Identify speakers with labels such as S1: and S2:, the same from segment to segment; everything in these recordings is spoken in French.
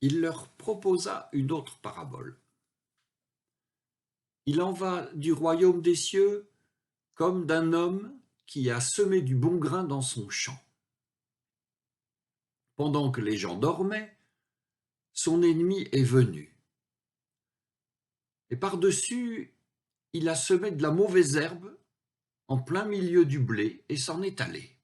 S1: il leur proposa une autre parabole. Il en va du royaume des cieux comme d'un homme qui a semé du bon grain dans son champ. Pendant que les gens dormaient, son ennemi est venu. Et par-dessus, il a semé de la mauvaise herbe en plein milieu du blé et s'en est allé.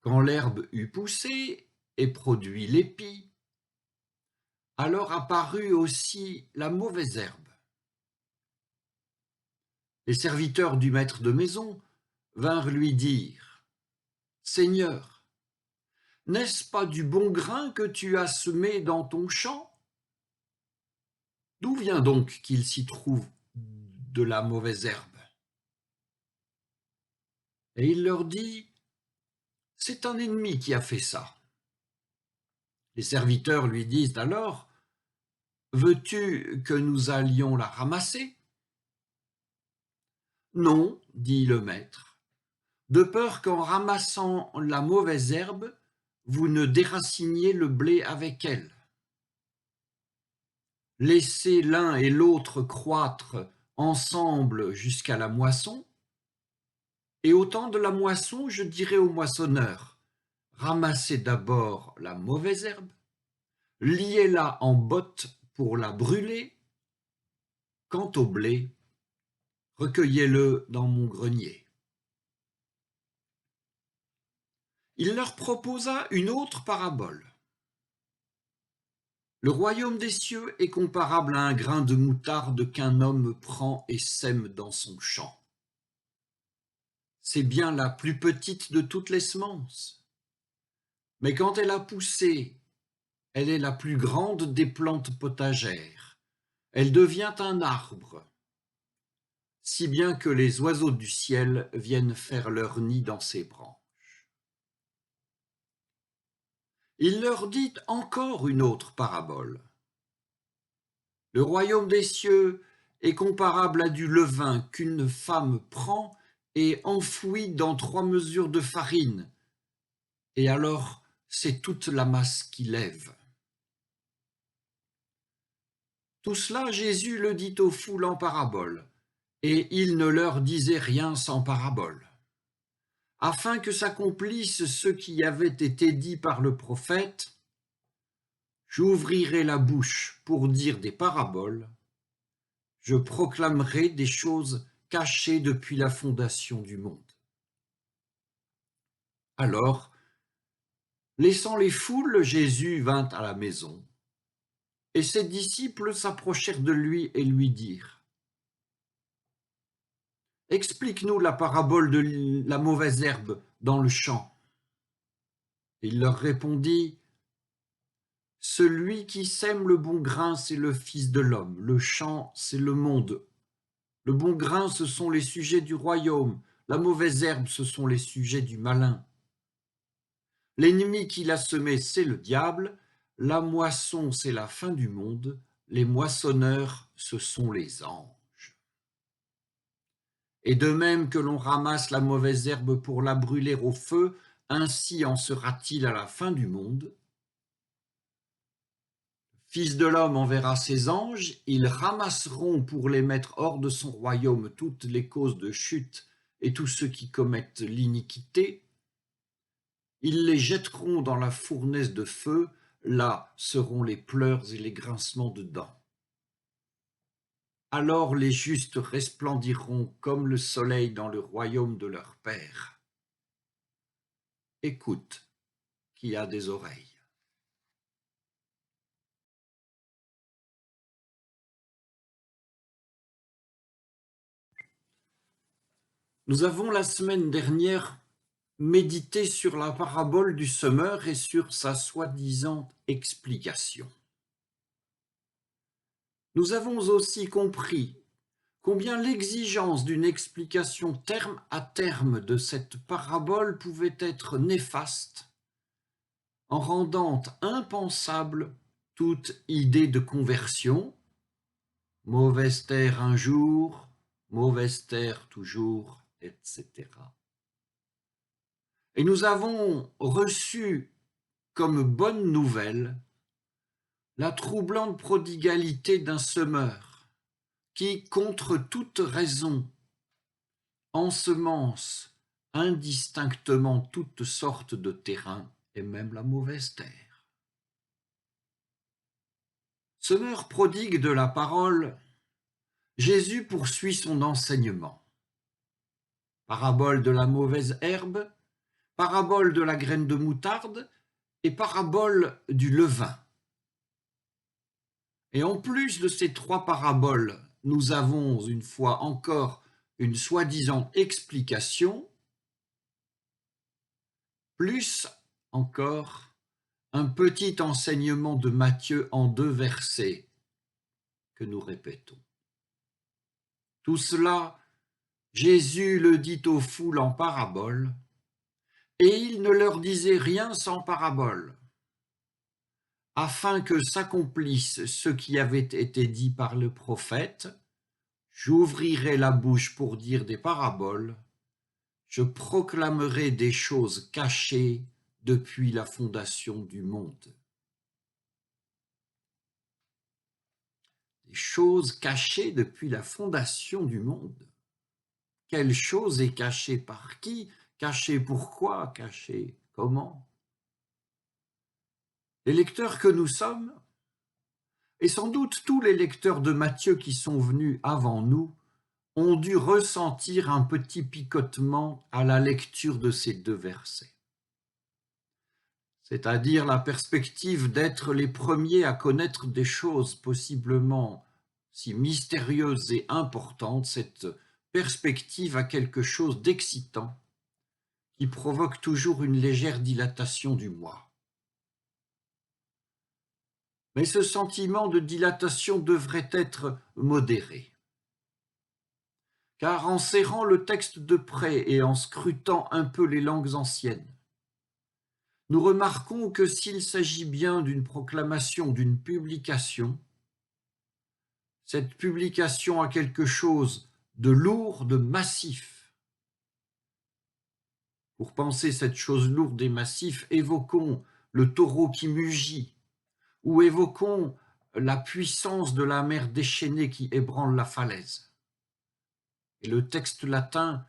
S1: Quand l'herbe eut poussé et produit l'épi, alors apparut aussi la mauvaise herbe. Les serviteurs du maître de maison vinrent lui dire : « Seigneur, n'est-ce pas du bon grain que tu as semé dans ton champ ? D'où vient donc qu'il s'y trouve de la mauvaise herbe ? » Et il leur dit : « C'est un ennemi qui a fait ça. » Les serviteurs lui disent alors : « Veux-tu que nous allions la ramasser ? » « Non, dit le maître, de peur qu'en ramassant la mauvaise herbe, vous ne déraciniez le blé avec elle. Laissez l'un et l'autre croître ensemble jusqu'à la moisson, et au temps de la moisson, je dirai au moissonneur : ramassez d'abord la mauvaise herbe, liez-la en bottes pour la brûler. Quant au blé, recueillez-le dans mon grenier. » Il leur proposa une autre parabole. Le royaume des cieux est comparable à un grain de moutarde qu'un homme prend et sème dans son champ. C'est bien la plus petite de toutes les semences. Mais quand elle a poussé, elle est la plus grande des plantes potagères. Elle devient un arbre, si bien que les oiseaux du ciel viennent faire leur nid dans ses branches. Il leur dit encore une autre parabole. Le royaume des cieux est comparable à du levain qu'une femme prend et enfouit dans 3 mesures de farine, et alors c'est toute la masse qui lève. Tout cela, Jésus le dit aux foules en parabole, et il ne leur disait rien sans parabole, afin que s'accomplisse ce qui avait été dit par le prophète : « J'ouvrirai la bouche pour dire des paraboles, je proclamerai des choses cachées depuis la fondation du monde. » Alors, laissant les foules, Jésus vint à la maison, et ses disciples s'approchèrent de lui et lui dirent : « Explique-nous la parabole de la mauvaise herbe dans le champ. » Il leur répondit : « Celui qui sème le bon grain, c'est le Fils de l'homme. Le champ, c'est le monde. Le bon grain, ce sont les sujets du royaume. La mauvaise herbe, ce sont les sujets du malin. L'ennemi qui l'a semé, c'est le diable. La moisson, c'est la fin du monde. Les moissonneurs, ce sont les anges. Et de même que l'on ramasse la mauvaise herbe pour la brûler au feu, ainsi en sera-t-il à la fin du monde. Fils de l'homme enverra ses anges, ils ramasseront pour les mettre hors de son royaume toutes les causes de chute et tous ceux qui commettent l'iniquité. Ils les jetteront dans la fournaise de feu, là seront les pleurs et les grincements de dents. Alors les justes resplendiront comme le soleil dans le royaume de leur Père. Écoute, qui a des oreilles. Nous avons la semaine dernière médité sur la parabole du semeur et sur sa soi-disant explication. Nous avons aussi compris combien l'exigence d'une explication terme à terme de cette parabole pouvait être néfaste en rendant impensable toute idée de conversion, mauvaise terre un jour, mauvaise terre toujours, etc. Et nous avons reçu comme bonne nouvelle la troublante prodigalité d'un semeur qui, contre toute raison, ensemence indistinctement toutes sortes de terrains et même la mauvaise terre. Semeur prodigue de la parole, Jésus poursuit son enseignement. Parabole de la mauvaise herbe, parabole de la graine de moutarde et parabole du levain. Et en plus de ces trois paraboles, nous avons une fois encore une soi-disant explication, plus encore un petit enseignement de Matthieu en 2 versets que nous répétons. Tout cela, Jésus le dit aux foules en parabole, et il ne leur disait rien sans parabole, afin que s'accomplisse ce qui avait été dit par le prophète. J'ouvrirai la bouche pour dire des paraboles, je proclamerai des choses cachées depuis la fondation du monde. Des choses cachées depuis la fondation du monde. Quelle chose est cachée par qui? Cachée pourquoi? Cachée comment? Les lecteurs que nous sommes, et sans doute tous les lecteurs de Matthieu qui sont venus avant nous, ont dû ressentir un petit picotement à la lecture de ces 2 versets. C'est-à-dire la perspective d'être les premiers à connaître des choses possiblement si mystérieuses et importantes, cette perspective a quelque chose d'excitant qui provoque toujours une légère dilatation du moi. Mais ce sentiment de dilatation devrait être modéré. Car en serrant le texte de près et en scrutant un peu les langues anciennes, nous remarquons que s'il s'agit bien d'une proclamation, d'une publication, cette publication a quelque chose de lourd, de massif. Pour penser cette chose lourde et massif, évoquons le taureau qui mugit, ou évoquons la puissance de la mer déchaînée qui ébranle la falaise. Et le texte latin,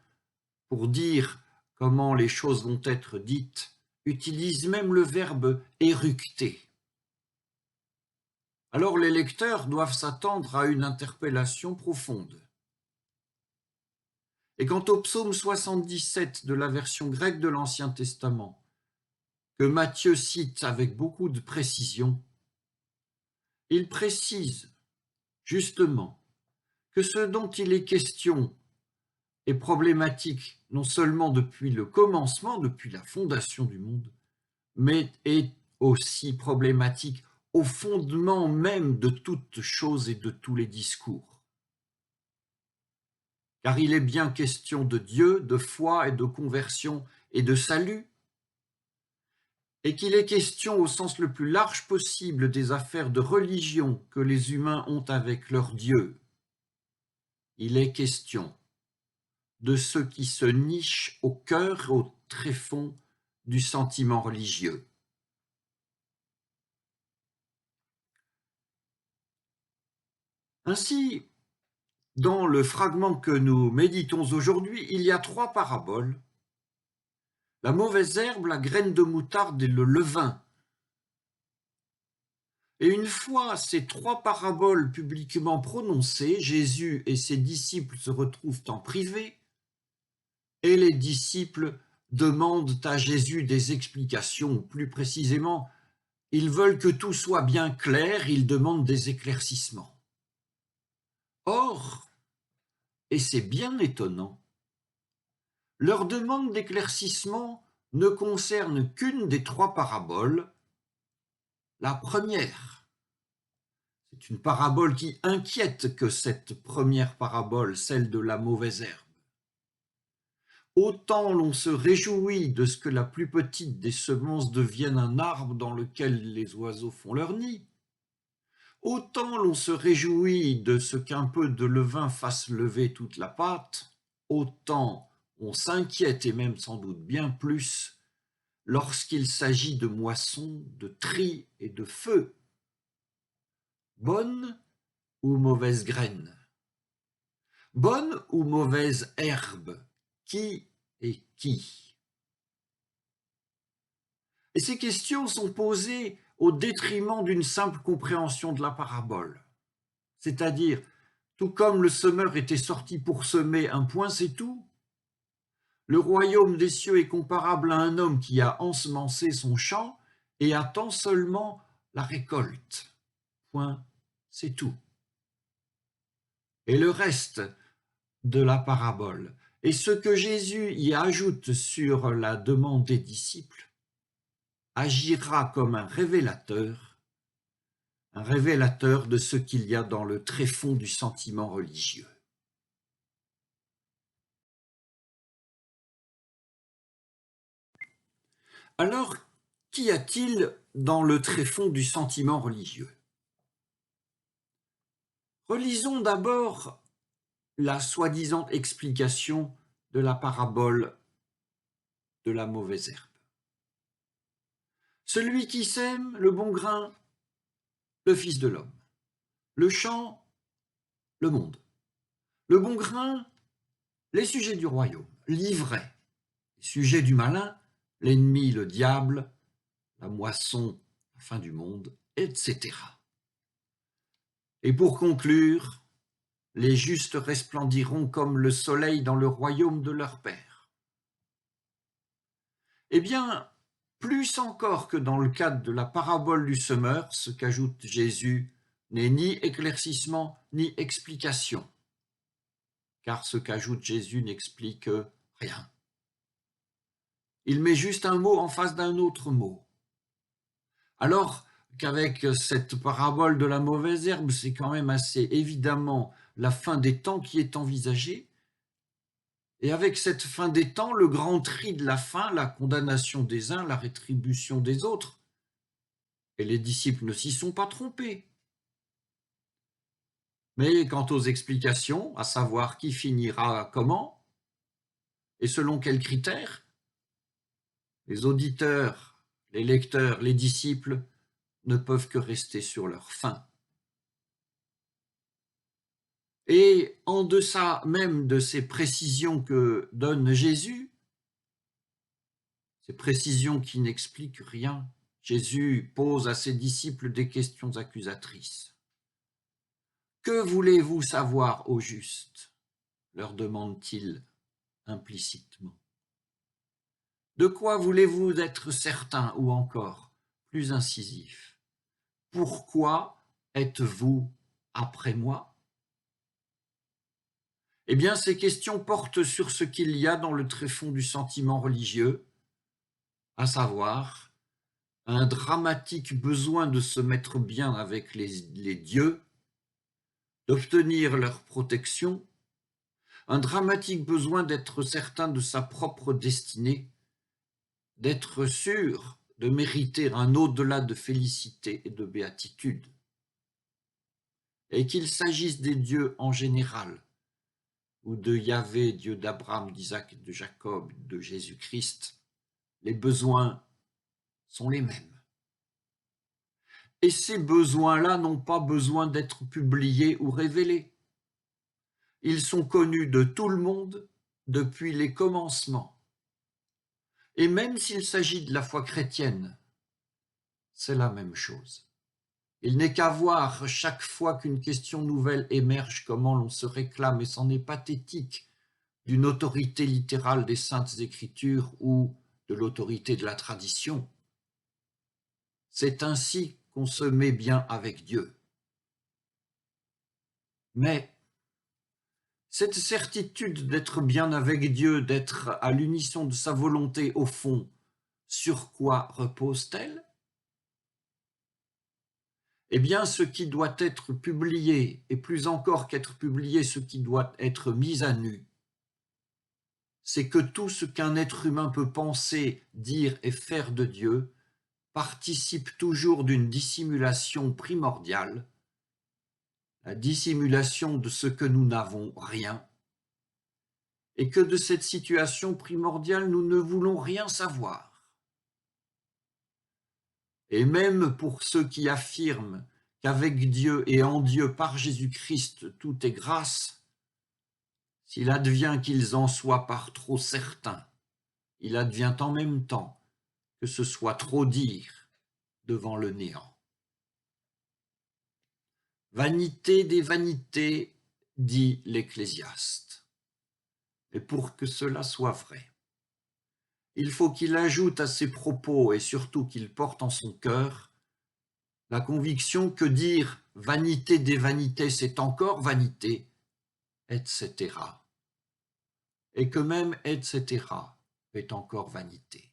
S1: pour dire comment les choses vont être dites, utilise même le verbe éructer. Alors les lecteurs doivent s'attendre à une interpellation profonde. Et quant au psaume 77 de la version grecque de l'Ancien Testament, que Matthieu cite avec beaucoup de précision, il précise justement que ce dont il est question est problématique non seulement depuis le commencement, depuis la fondation du monde, mais est aussi problématique au fondement même de toutes choses et de tous les discours. Car il est bien question de Dieu, de foi et de conversion et de salut, et qu'il est question au sens le plus large possible des affaires de religion que les humains ont avec leur Dieu. Il est question de ceux qui se nichent au cœur et au tréfonds du sentiment religieux. Ainsi, dans le fragment que nous méditons aujourd'hui, il y a 3 paraboles: la mauvaise herbe, la graine de moutarde et le levain. Et une fois ces 3 paraboles publiquement prononcées, Jésus et ses disciples se retrouvent en privé, et les disciples demandent à Jésus des explications, ou plus précisément, ils veulent que tout soit bien clair, ils demandent des éclaircissements. Or, et c'est bien étonnant, leur demande d'éclaircissement ne concerne qu'une des 3 paraboles, la première. C'est une parabole qui inquiète que cette première parabole, celle de la mauvaise herbe. Autant l'on se réjouit de ce que la plus petite des semences devienne un arbre dans lequel les oiseaux font leur nid, autant l'on se réjouit de ce qu'un peu de levain fasse lever toute la pâte, autant on s'inquiète, et même sans doute bien plus, lorsqu'il s'agit de moisson, de tri et de feu. Bonne ou mauvaise graine? Bonne ou mauvaise herbe? Qui est qui? Et ces questions sont posées au détriment d'une simple compréhension de la parabole. C'est-à-dire, tout comme le semeur était sorti pour semer, un point c'est tout, le royaume des cieux est comparable à un homme qui a ensemencé son champ et attend seulement la récolte. Point, c'est tout. Et le reste de la parabole, et ce que Jésus y ajoute sur la demande des disciples, agira comme un révélateur de ce qu'il y a dans le tréfonds du sentiment religieux. Alors, qu'y a-t-il dans le tréfonds du sentiment religieux? Relisons d'abord la soi-disant explication de la parabole de la mauvaise herbe. Celui qui sème le bon grain, le Fils de l'homme. Le champ, le monde. Le bon grain, les sujets du royaume. L'ivraie, les sujets du malin, l'ennemi, le diable, la moisson, la fin du monde, etc. Et pour conclure, les justes resplendiront comme le soleil dans le royaume de leur Père. Eh bien, plus encore que dans le cadre de la parabole du semeur, ce qu'ajoute Jésus n'est ni éclaircissement ni explication, car ce qu'ajoute Jésus n'explique rien. Il met juste un mot en face d'un autre mot. Alors qu'avec cette parabole de la mauvaise herbe, c'est quand même assez évidemment la fin des temps qui est envisagée. Et avec cette fin des temps, le grand tri de la fin, la condamnation des uns, la rétribution des autres. Et les disciples ne s'y sont pas trompés. Mais quant aux explications, à savoir qui finira comment, et selon quels critères, les auditeurs, les lecteurs, les disciples ne peuvent que rester sur leur faim. Et en deçà même de ces précisions que donne Jésus, ces précisions qui n'expliquent rien, Jésus pose à ses disciples des questions accusatrices. Que voulez-vous savoir au juste? Leur demande-t-il implicitement. De quoi voulez-vous être certain, ou encore, plus incisif? Pourquoi êtes-vous après moi? Eh bien, ces questions portent sur ce qu'il y a dans le tréfonds du sentiment religieux, à savoir un dramatique besoin de se mettre bien avec les dieux, d'obtenir leur protection, un dramatique besoin d'être certain de sa propre destinée, d'être sûr de mériter un au-delà de félicité et de béatitude. Et qu'il s'agisse des dieux en général, ou de Yahvé, Dieu d'Abraham, d'Isaac, de Jacob, de Jésus-Christ, les besoins sont les mêmes. Et ces besoins-là n'ont pas besoin d'être publiés ou révélés. Ils sont connus de tout le monde depuis les commencements. Et même s'il s'agit de la foi chrétienne, c'est la même chose. Il n'est qu'à voir chaque fois qu'une question nouvelle émerge comment l'on se réclame, et c'en est pathétique, d'une autorité littérale des Saintes Écritures ou de l'autorité de la tradition. C'est ainsi qu'on se met bien avec Dieu. Mais cette certitude d'être bien avec Dieu, d'être à l'unisson de sa volonté au fond, sur quoi repose-t-elle? Eh bien, ce qui doit être publié, et plus encore qu'être publié, ce qui doit être mis à nu, c'est que tout ce qu'un être humain peut penser, dire et faire de Dieu participe toujours d'une dissimulation primordiale, la dissimulation de ce que nous n'avons rien, et que de cette situation primordiale nous ne voulons rien savoir. Et même pour ceux qui affirment qu'avec Dieu et en Dieu par Jésus-Christ tout est grâce, s'il advient qu'ils en soient par trop certains, il advient en même temps que ce soit trop dire devant le néant. Vanité des vanités, dit l'Ecclésiaste. Et pour que cela soit vrai, il faut qu'il ajoute à ses propos et surtout qu'il porte en son cœur la conviction que dire vanité des vanités, c'est encore vanité, etc. Et que même etc. est encore vanité.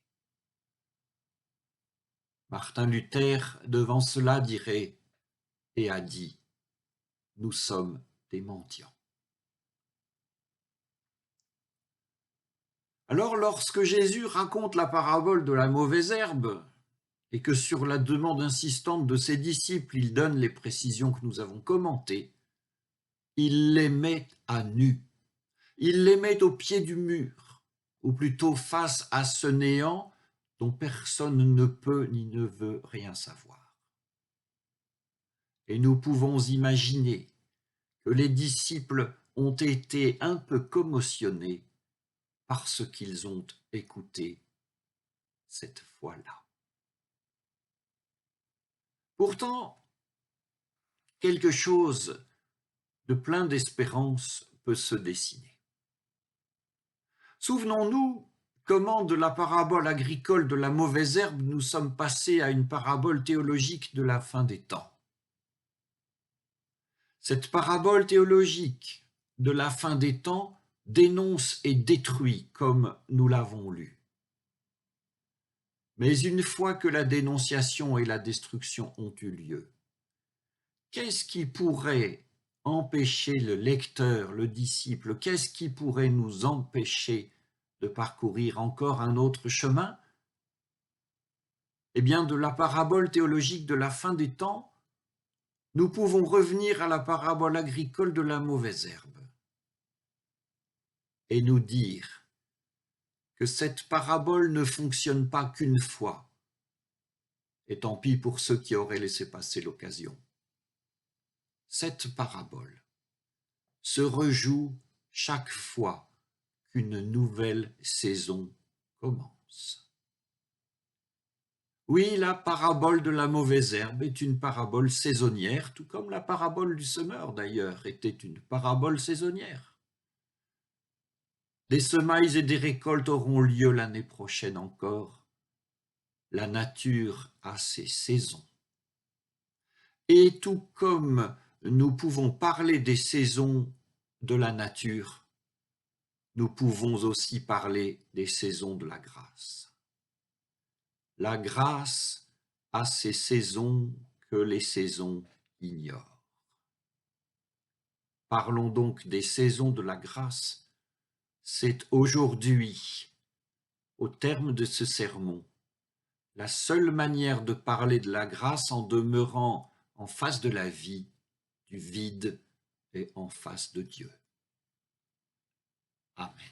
S1: Martin Luther, devant cela, dirait et a dit: nous sommes des mendiants. Alors, lorsque Jésus raconte la parabole de la mauvaise herbe, et que sur la demande insistante de ses disciples, il donne les précisions que nous avons commentées, il les met à nu, il les met au pied du mur, ou plutôt face à ce néant dont personne ne peut ni ne veut rien savoir. Et nous pouvons imaginer que les disciples ont été un peu commotionnés par ce qu'ils ont écouté cette fois-là. Pourtant, quelque chose de plein d'espérance peut se dessiner. Souvenons-nous comment de la parabole agricole de la mauvaise herbe nous sommes passés à une parabole théologique de la fin des temps. Cette parabole théologique de la fin des temps dénonce et détruit comme nous l'avons lu. Mais une fois que la dénonciation et la destruction ont eu lieu, qu'est-ce qui pourrait empêcher le lecteur, le disciple, qu'est-ce qui pourrait nous empêcher de parcourir encore un autre chemin? Eh bien, de la parabole théologique de la fin des temps, nous pouvons revenir à la parabole agricole de la mauvaise herbe et nous dire que cette parabole ne fonctionne pas qu'une fois, et tant pis pour ceux qui auraient laissé passer l'occasion. Cette parabole se rejoue chaque fois qu'une nouvelle saison commence. Oui, la parabole de la mauvaise herbe est une parabole saisonnière, tout comme la parabole du semeur d'ailleurs était une parabole saisonnière. Des semailles et des récoltes auront lieu l'année prochaine encore. La nature a ses saisons. Et tout comme nous pouvons parler des saisons de la nature, nous pouvons aussi parler des saisons de la grâce. La grâce a ses saisons que les saisons ignorent. Parlons donc des saisons de la grâce. C'est aujourd'hui, au terme de ce sermon, la seule manière de parler de la grâce en demeurant en face de la vie, du vide et en face de Dieu. Amen.